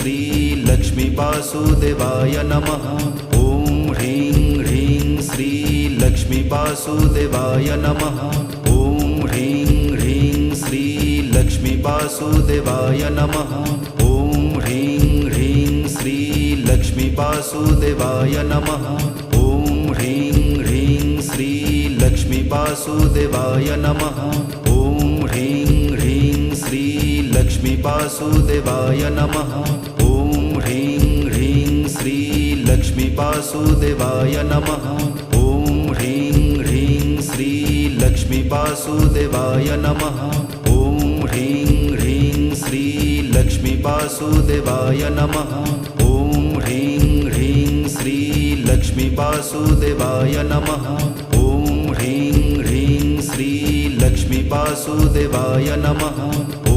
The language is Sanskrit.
श्री लक्ष्मी वासुदेवाय नमः। ॐ ह्रीं ह्रीं श्री लक्ष्मी वासुदेवाय नमः। ॐ ह्रीं ह्रीं श्री लक्ष्मी वासुदेवाय नमः। ॐ ह्रीं ह्रीं श्री लक्ष्मी वासुदेवाय नमः। ॐ ह्रीं ह्रीं श्री लक्ष्मी वासुदेवाय नमः। ॐ ह्रीं ह्रीं श्री लक्ष्मी वासुदेवाय नमः। ॐ ह्रीं ह्रीं श्री लक्ष्मी वासुदेवाय नमः। ॐ ह्रीं ह्रीं श्री लक्ष्मी वासुदेवाय नमः। ॐ ह्रीं ह्रीं श्री लक्ष्मी वासुदेवाय नमः। ॐ ह्रीं ह्रीं श्री लक्ष्मी वासुदेवाय नमः। ॐ ह्रीं ह्रीं श्री लक्ष्मी वासुदेवाय नमः।